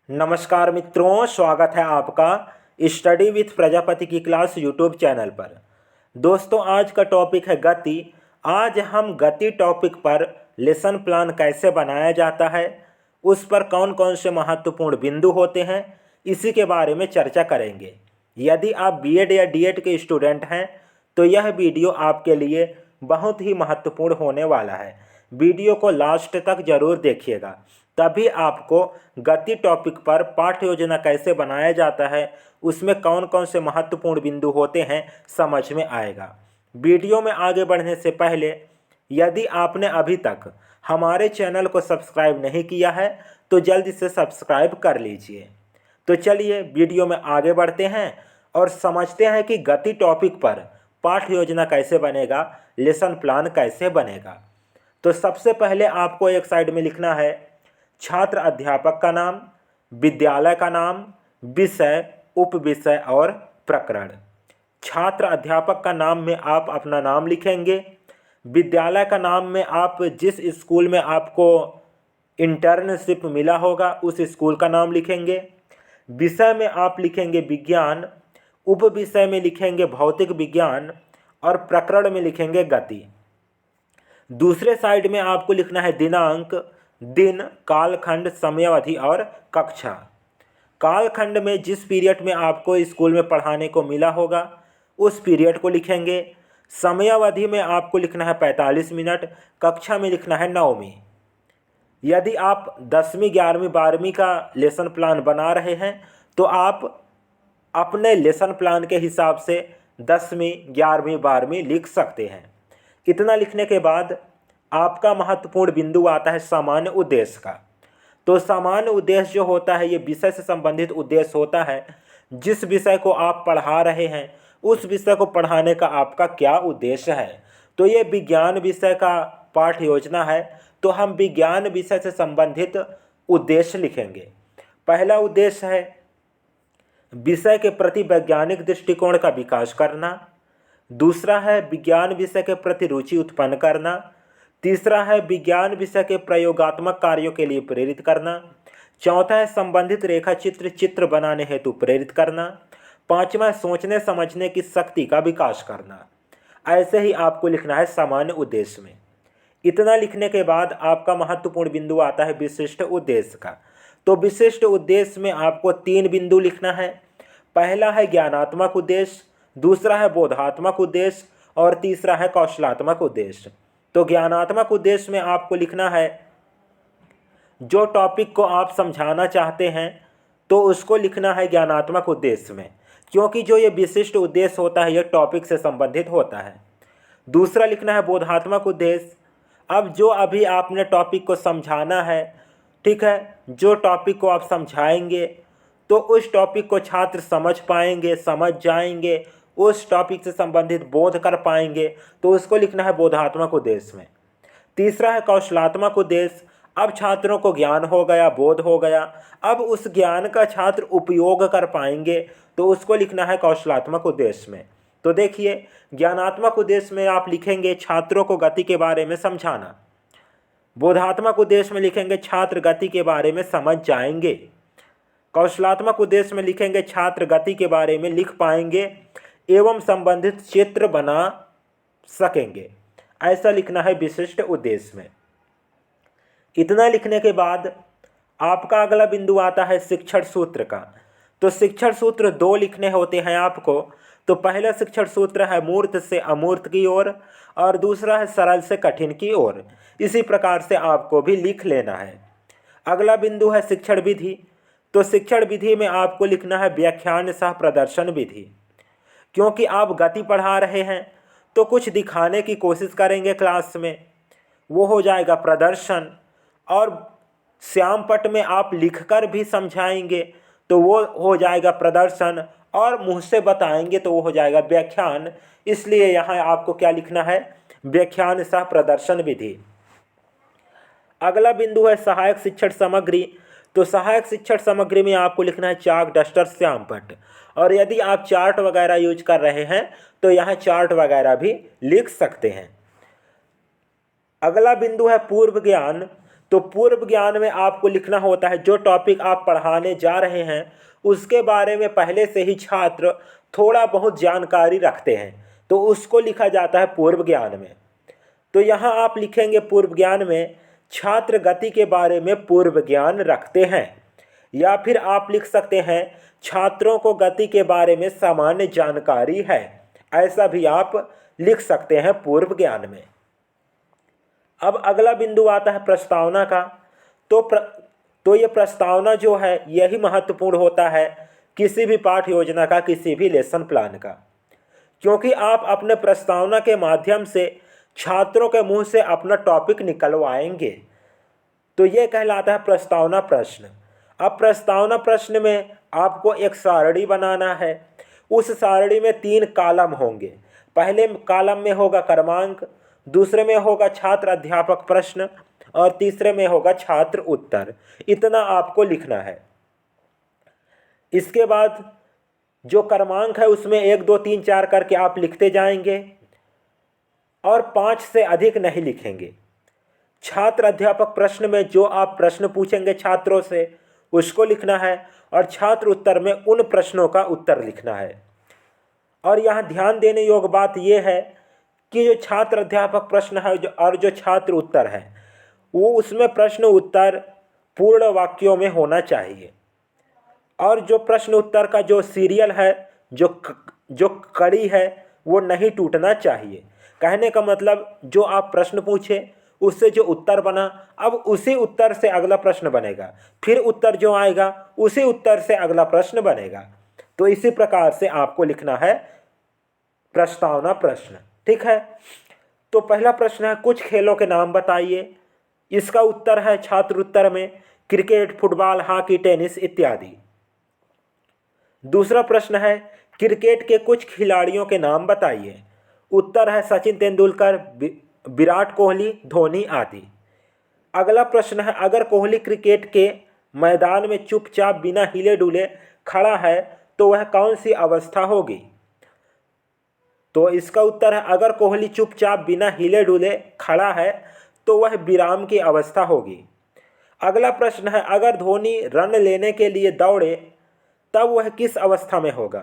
नमस्कार मित्रों, स्वागत है आपका स्टडी विथ प्रजापति की क्लास यूट्यूब चैनल पर। दोस्तों, आज का टॉपिक है गति। आज हम गति टॉपिक पर लेसन प्लान कैसे बनाया जाता है, उस पर कौन कौन से महत्वपूर्ण बिंदु होते हैं, इसी के बारे में चर्चा करेंगे। यदि आप बीएड या डीएड के स्टूडेंट हैं तो यह वीडियो आपके लिए बहुत ही महत्वपूर्ण होने वाला है। वीडियो को लास्ट तक जरूर देखिएगा, तभी आपको गति टॉपिक पर पाठ्य योजना कैसे बनाया जाता है, उसमें कौन कौन से महत्वपूर्ण बिंदु होते हैं, समझ में आएगा। वीडियो में आगे बढ़ने से पहले यदि आपने अभी तक हमारे चैनल को सब्सक्राइब नहीं किया है तो जल्दी से सब्सक्राइब कर लीजिए। तो चलिए वीडियो में आगे बढ़ते हैं और समझते हैं कि गति टॉपिक पर पाठ्य योजना कैसे बनेगा, लेसन प्लान कैसे बनेगा। तो सबसे पहले आपको एक साइड में लिखना है छात्र अध्यापक का नाम, विद्यालय का नाम, विषय, उपविषय और प्रकरण। छात्र अध्यापक का नाम में आप अपना नाम लिखेंगे। विद्यालय का नाम में आप जिस स्कूल में आपको इंटर्नशिप मिला होगा उस स्कूल का नाम लिखेंगे। विषय में आप लिखेंगे विज्ञान, उपविषय में लिखेंगे भौतिक विज्ञान और प्रकरण में लिखेंगे गति। दूसरे साइड में आपको लिखना है दिनांक, दिन, कालखंड, समयावधि और कक्षा। कालखंड में जिस पीरियड में आपको स्कूल में पढ़ाने को मिला होगा उस पीरियड को लिखेंगे। समयावधि में आपको लिखना है 45 मिनट, कक्षा में लिखना है 9वीं। यदि आप 10वीं, 11वीं, 12वीं का लेसन प्लान बना रहे हैं तो आप अपने लेसन प्लान के हिसाब से 10वीं, 11वीं, 12वीं लिख सकते हैं। इतना लिखने के बाद आपका महत्वपूर्ण बिंदु आता है सामान्य उद्देश्य का। तो सामान्य उद्देश्य जो होता है ये विषय से संबंधित उद्देश्य होता है। जिस विषय को आप पढ़ा रहे हैं उस विषय को पढ़ाने का आपका क्या उद्देश्य है। तो ये विज्ञान विषय का पाठ्य योजना है, तो हम विज्ञान विषय से संबंधित उद्देश्य लिखेंगे। पहला उद्देश्य है विषय के प्रति वैज्ञानिक दृष्टिकोण का विकास करना। दूसरा है विज्ञान विषय के प्रति रुचि उत्पन्न करना। तीसरा है विज्ञान विषय के प्रयोगात्मक कार्यों के लिए प्रेरित करना। चौथा है संबंधित रेखा चित्र बनाने हेतु प्रेरित करना। पांचवा है सोचने समझने की शक्ति का विकास करना। ऐसे ही आपको लिखना है सामान्य उद्देश्य में। इतना लिखने के बाद आपका महत्वपूर्ण बिंदु आता है विशिष्ट उद्देश्य का। तो विशिष्ट उद्देश्य में आपको 3 बिंदु लिखना है। पहला है ज्ञानात्मक उद्देश्य, दूसरा है बोधात्मक उद्देश्य और तीसरा है कौशलात्मक उद्देश्य। तो ज्ञानात्मक उद्देश्य में आपको लिखना है जो टॉपिक को आप समझाना चाहते हैं तो उसको लिखना है ज्ञानात्मक उद्देश्य में, क्योंकि जो ये विशिष्ट उद्देश्य होता है ये टॉपिक से संबंधित होता है। दूसरा लिखना है बोधात्मक उद्देश्य। अब जो अभी आपने टॉपिक को समझाना है, ठीक है, जो टॉपिक को आप समझाएंगे तो उस टॉपिक को छात्र समझ पाएंगे, समझ जाएंगे, उस टॉपिक से संबंधित बोध कर पाएंगे, तो उसको लिखना है बोधात्मक उद्देश्य में। तीसरा है कौशलात्मक उद्देश्य। अब छात्रों को ज्ञान हो गया, बोध हो गया, अब उस ज्ञान का छात्र उपयोग कर पाएंगे, तो उसको लिखना है कौशलात्मक उद्देश्य में। तो देखिए, ज्ञानात्मक उद्देश्य में आप लिखेंगे छात्रों को गति के बारे में समझाना। बोधात्मक उद्देश्य में लिखेंगे छात्र गति के बारे में समझ जाएंगे। कौशलात्मक उद्देश्य में लिखेंगे छात्र गति के बारे में लिख पाएंगे एवं संबंधित चित्र बना सकेंगे। ऐसा लिखना है विशिष्ट उद्देश्य में। इतना लिखने के बाद आपका अगला बिंदु आता है शिक्षण सूत्र का। तो शिक्षण सूत्र 2 लिखने होते हैं आपको। तो पहला शिक्षण सूत्र है मूर्त से अमूर्त की ओर और दूसरा है सरल से कठिन की ओर। इसी प्रकार से आपको भी लिख लेना है। अगला बिंदु है शिक्षण विधि। तो शिक्षण विधि में आपको लिखना है व्याख्यान सह प्रदर्शन विधि। क्योंकि आप गति पढ़ा रहे हैं तो कुछ दिखाने की कोशिश करेंगे क्लास में, वो हो जाएगा प्रदर्शन। और श्यामपट में आप लिखकर भी समझाएंगे तो वो हो जाएगा प्रदर्शन, और मुँह से बताएंगे तो वो हो जाएगा व्याख्यान। इसलिए यहाँ आपको क्या लिखना है, व्याख्यान सह प्रदर्शन विधि। अगला बिंदु है सहायक शिक्षण सामग्री। तो सहायक शिक्षण सामग्री में आपको लिखना है चाक, डस्टर, श्यामपट। और यदि आप चार्ट वगैरह यूज कर रहे हैं तो यहाँ चार्ट वगैरह भी लिख सकते हैं। अगला बिंदु है पूर्व ज्ञान। तो पूर्व ज्ञान में आपको लिखना होता है जो टॉपिक आप पढ़ाने जा रहे हैं उसके बारे में पहले से ही छात्र थोड़ा बहुत जानकारी रखते हैं, तो उसको लिखा जाता है पूर्व ज्ञान में। तो यहाँ आप लिखेंगे पूर्व ज्ञान में छात्र गति के बारे में पूर्व ज्ञान रखते हैं, या फिर आप लिख सकते हैं छात्रों को गति के बारे में सामान्य जानकारी है, ऐसा भी आप लिख सकते हैं पूर्व ज्ञान में। अब अगला बिंदु आता है प्रस्तावना का। तो ये प्रस्तावना जो है यही महत्वपूर्ण होता है किसी भी पाठ योजना का, किसी भी लेसन प्लान का, क्योंकि आप अपने प्रस्तावना के माध्यम से छात्रों के मुंह से अपना टॉपिक निकलवाएंगे। तो ये कहलाता है प्रस्तावना प्रश्न। अब प्रस्तावना प्रश्न में आपको एक सारणी बनाना है। उस सारणी में 3 कॉलम होंगे। पहले कॉलम में होगा क्रमांक, दूसरे में होगा छात्र अध्यापक प्रश्न और तीसरे में होगा छात्र उत्तर। इतना आपको लिखना है। इसके बाद जो क्रमांक है उसमें 1 2 3 4 करके आप लिखते जाएंगे और 5 से अधिक नहीं लिखेंगे। छात्र अध्यापक प्रश्न में जो आप प्रश्न पूछेंगे छात्रों से उसको लिखना है और छात्र उत्तर में उन प्रश्नों का उत्तर लिखना है। और यहाँ ध्यान देने योग्य बात यह है कि जो छात्र अध्यापक प्रश्न है और जो छात्र उत्तर है वो उसमें प्रश्न उत्तर पूर्ण वाक्यों में होना चाहिए। और जो प्रश्न उत्तर का जो सीरियल है, जो कड़ी है, वो नहीं टूटना चाहिए। कहने का मतलब जो आप प्रश्न पूछे उससे जो उत्तर बना, अब उसी उत्तर से अगला प्रश्न बनेगा, फिर उत्तर जो आएगा उसी उत्तर से अगला प्रश्न बनेगा। तो इसी प्रकार से आपको लिखना है प्रस्तावना प्रश्न। ठीक है। तो पहला प्रश्न है कुछ खेलों के नाम बताइए। इसका उत्तर है छात्र उत्तर में क्रिकेट, फुटबॉल, हॉकी, टेनिस इत्यादि। दूसरा प्रश्न है क्रिकेट के कुछ खिलाड़ियों के नाम बताइए। उत्तर है सचिन तेंदुलकर, विराट कोहली, धोनी आदि। अगला प्रश्न है अगर कोहली क्रिकेट के मैदान में चुपचाप बिना हिले डुले खड़ा है तो वह कौन सी अवस्था होगी। तो इसका उत्तर है अगर कोहली चुपचाप बिना हिले डुले खड़ा है तो वह विराम की अवस्था होगी। अगला प्रश्न है अगर धोनी रन लेने के लिए दौड़े तब वह किस अवस्था में होगा।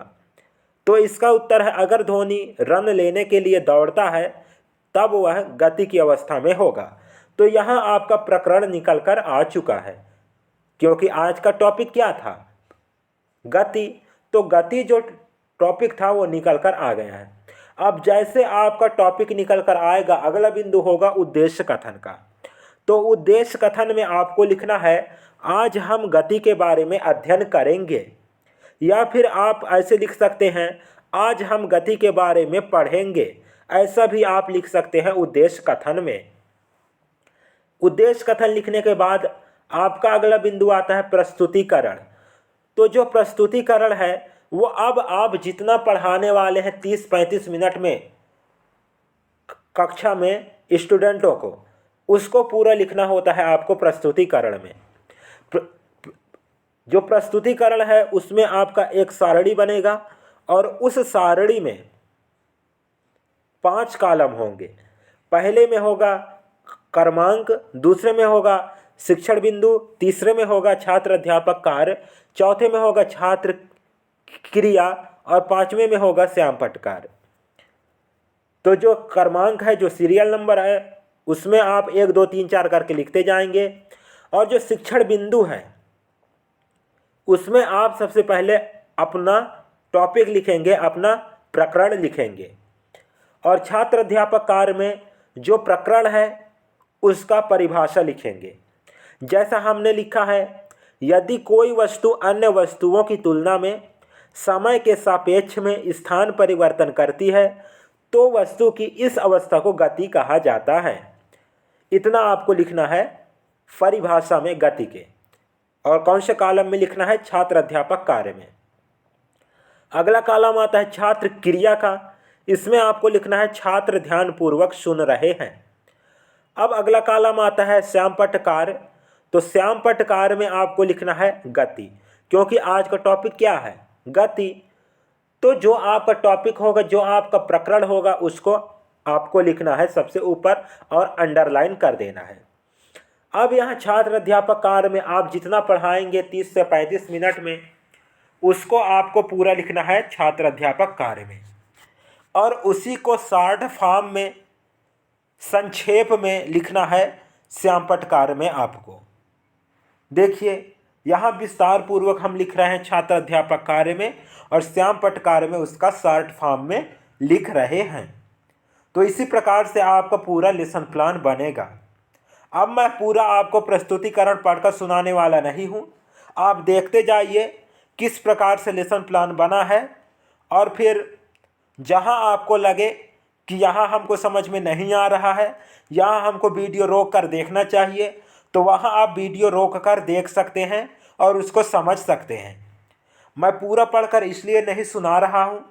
तो इसका उत्तर है अगर धोनी रन लेने के लिए दौड़ता है तब वह गति की अवस्था में होगा। तो यहाँ आपका प्रकरण निकल कर आ चुका है, क्योंकि आज का टॉपिक क्या था, गति। तो गति जो टॉपिक था वो निकल कर आ गया है। अब जैसे आपका टॉपिक निकल कर आएगा अगला बिंदु होगा उद्देश्य कथन का। तो उद्देश्य कथन में आपको लिखना है आज हम गति के बारे में अध्ययन करेंगे, या फिर आप ऐसे लिख सकते हैं आज हम गति के बारे में पढ़ेंगे। ऐसा भी आप लिख सकते हैं उद्देश्य कथन में। उद्देश्य कथन लिखने के बाद आपका अगला बिंदु आता है प्रस्तुतिकरण। तो जो प्रस्तुतिकरण है वो अब आप जितना पढ़ाने वाले हैं 30-35 मिनट में कक्षा में स्टूडेंटों को, उसको पूरा लिखना होता है आपको प्रस्तुतिकरण में। जो प्रस्तुतिकरण है उसमें आपका एक सारणी बनेगा और उस सारणी में 5 कॉलम होंगे। पहले में होगा क्रमांक, दूसरे में होगा शिक्षण बिंदु, तीसरे में होगा छात्र अध्यापक कार्य, चौथे में होगा छात्र क्रिया और 5वें में होगा श्यामपट्ट कार्य। तो जो क्रमांक है, जो सीरियल नंबर है, उसमें आप 1 2 3 4 करके लिखते जाएंगे। और जो शिक्षण बिंदु है उसमें आप सबसे पहले अपना टॉपिक लिखेंगे, अपना प्रकरण लिखेंगे। और छात्र अध्यापक कार्य में जो प्रकरण है उसका परिभाषा लिखेंगे। जैसा हमने लिखा है, यदि कोई वस्तु अन्य वस्तुओं की तुलना में समय के सापेक्ष में स्थान परिवर्तन करती है तो वस्तु की इस अवस्था को गति कहा जाता है। इतना आपको लिखना है परिभाषा में गति के। और कौन से कॉलम में लिखना है, छात्र अध्यापक कार्य में। अगला कॉलम आता है छात्र क्रिया का। इसमें आपको लिखना है छात्र ध्यानपूर्वक सुन रहे हैं। अब अगला कॉलम आता है श्यामपट्ट कार्य। तो श्यामपट्ट कार्य में आपको लिखना है गति, क्योंकि आज का टॉपिक क्या है, गति। तो जो आपका टॉपिक होगा, जो आपका प्रकरण होगा, उसको आपको लिखना है सबसे ऊपर और अंडरलाइन कर देना है। अब यहाँ छात्र अध्यापक कार्य में आप जितना पढ़ाएंगे 30 से 35 मिनट में, उसको आपको पूरा लिखना है छात्र अध्यापक कार्य में, और उसी को शॉर्ट फॉर्म में संक्षेप में लिखना है श्यामपट्ट कार्य में। आपको देखिए यहाँ विस्तार पूर्वक हम लिख रहे हैं छात्र अध्यापक कार्य में, और श्यामपट्ट कार्य में उसका शॉर्ट फॉर्म में लिख रहे हैं। तो इसी प्रकार से आपका पूरा लेसन प्लान बनेगा। अब मैं पूरा आपको प्रस्तुतिकरण पढ़कर सुनाने वाला नहीं हूँ, आप देखते जाइए किस प्रकार से लेसन प्लान बना है, और फिर जहाँ आपको लगे कि यहाँ हमको समझ में नहीं आ रहा है, यहाँ हमको वीडियो रोक कर देखना चाहिए, तो वहाँ आप वीडियो रोक कर देख सकते हैं और उसको समझ सकते हैं। मैं पूरा पढ़कर इसलिए नहीं सुना रहा हूँ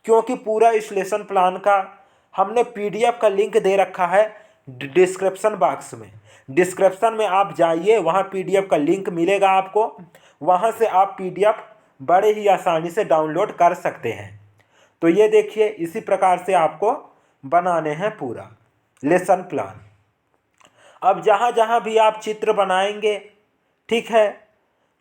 क्योंकि पूरा इस लेसन प्लान का हमने PDF का लिंक दे रखा है डिस्क्रिप्शन बॉक्स में। डिस्क्रिप्शन में आप जाइए, वहाँ PDF का लिंक मिलेगा आपको, वहाँ से आप PDF बड़े ही आसानी से डाउनलोड कर सकते हैं। तो ये देखिए इसी प्रकार से आपको बनाने हैं पूरा लेसन प्लान। अब जहाँ जहाँ भी आप चित्र बनाएंगे, ठीक है,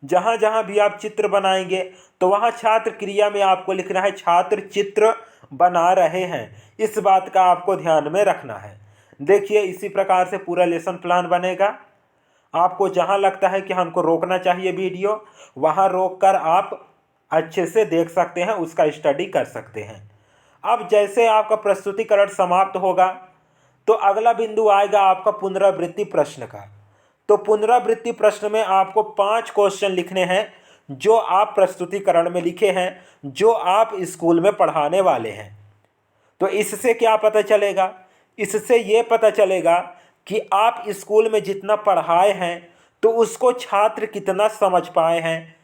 जहाँ जहाँ भी आप चित्र बनाएंगे तो वहाँ छात्र क्रिया में आपको लिखना है छात्र चित्र बना रहे हैं। इस बात का आपको ध्यान में रखना है। देखिए इसी प्रकार से पूरा लेसन प्लान बनेगा। आपको जहाँ लगता है कि हमको रोकना चाहिए वीडियो, वहाँ रोक कर आप अच्छे से देख सकते हैं, उसका स्टडी कर सकते हैं। अब जैसे आपका प्रस्तुतिकरण समाप्त होगा तो अगला बिंदु आएगा आपका पुनरावृत्ति प्रश्न का। तो पुनरावृत्ति प्रश्न में आपको 5 क्वेश्चन लिखने हैं जो आप प्रस्तुतिकरण में लिखे हैं, जो आप स्कूल में पढ़ाने वाले हैं। तो इससे क्या पता चलेगा? इससे ये पता चलेगा कि आप स्कूल में जितना पढ़ाए हैं तो उसको छात्र कितना समझ पाए हैं।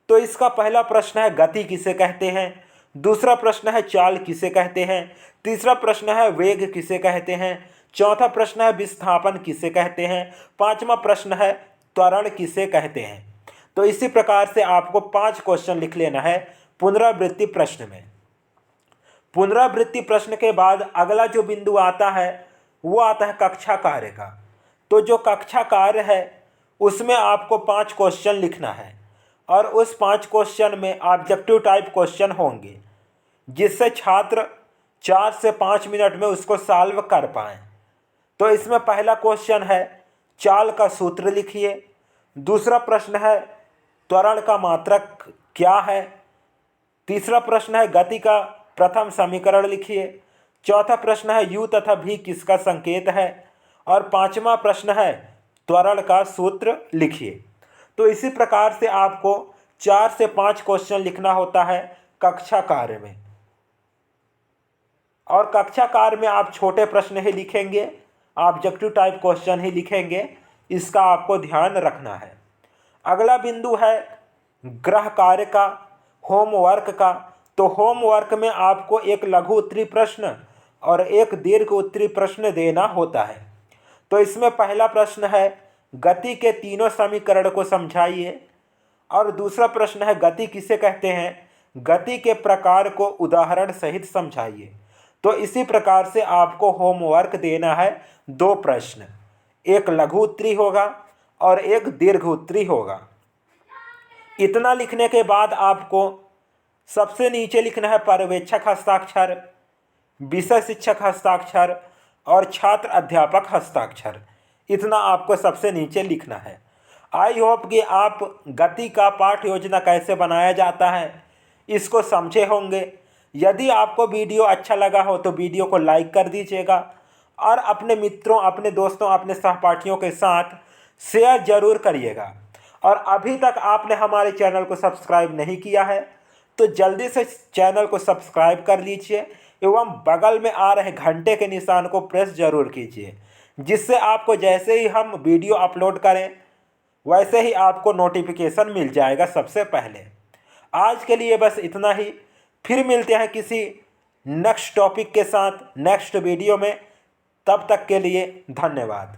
तो इसका पहला प्रश्न है गति किसे कहते हैं, दूसरा प्रश्न है चाल किसे कहते हैं, तीसरा प्रश्न है वेग किसे कहते हैं, चौथा प्रश्न है विस्थापन किसे कहते हैं, पांचवा प्रश्न है त्वरण किसे कहते हैं। तो इसी प्रकार से आपको 5 क्वेश्चन लिख लेना है पुनरावृत्ति प्रश्न में। पुनरावृत्ति प्रश्न के बाद अगला जो बिंदु आता है वो आता है कक्षा कार्य का। तो जो कक्षा कार्य है उसमें आपको 5 क्वेश्चन लिखना है, और उस 5 क्वेश्चन में ऑब्जेक्टिव टाइप क्वेश्चन होंगे जिससे छात्र 4 से 5 मिनट में उसको सॉल्व कर पाएँ। तो इसमें पहला क्वेश्चन है चाल का सूत्र लिखिए, दूसरा प्रश्न है त्वरण का मात्रक क्या है, तीसरा प्रश्न है गति का प्रथम समीकरण लिखिए, चौथा प्रश्न है u तथा v किसका संकेत है, और पांचवा प्रश्न है त्वरण का सूत्र लिखिए। तो इसी प्रकार से आपको 4 से 5 क्वेश्चन लिखना होता है कक्षा कार्य में, और कक्षा कार्य में आप छोटे प्रश्न ही लिखेंगे, ऑब्जेक्टिव टाइप क्वेश्चन ही लिखेंगे, इसका आपको ध्यान रखना है। अगला बिंदु है गृह कार्य का, होमवर्क का। तो होमवर्क में आपको एक लघु उत्तरीय प्रश्न और एक दीर्घ उत्तरीय प्रश्न देना होता है। तो इसमें पहला प्रश्न है गति के तीनों समीकरण को समझाइए, और दूसरा प्रश्न है गति किसे कहते हैं, गति के प्रकार को उदाहरण सहित समझाइए। तो इसी प्रकार से आपको होमवर्क देना है 2 प्रश्न, एक लघु उत्तरीय होगा और एक दीर्घ उत्तरीय होगा। इतना लिखने के बाद आपको सबसे नीचे लिखना है पर्यवेक्षक हस्ताक्षर, विषय शिक्षक हस्ताक्षर और छात्र अध्यापक हस्ताक्षर। इतना आपको सबसे नीचे लिखना है। आई होप कि आप गति का पाठ योजना कैसे बनाया जाता है इसको समझे होंगे। यदि आपको वीडियो अच्छा लगा हो तो वीडियो को लाइक कर दीजिएगा, और अपने मित्रों, अपने दोस्तों, अपने सहपाठियों के साथ शेयर जरूर करिएगा। और अभी तक आपने हमारे चैनल को सब्सक्राइब नहीं किया है तो जल्दी से चैनल को सब्सक्राइब कर लीजिए, एवं बगल में आ रहे घंटे के निशान को प्रेस जरूर कीजिए, जिससे आपको जैसे ही हम वीडियो अपलोड करें वैसे ही आपको नोटिफिकेशन मिल जाएगा सबसे पहले। आज के लिए बस इतना ही, फिर मिलते हैं किसी नेक्स्ट टॉपिक के साथ नेक्स्ट वीडियो में। तब तक के लिए धन्यवाद।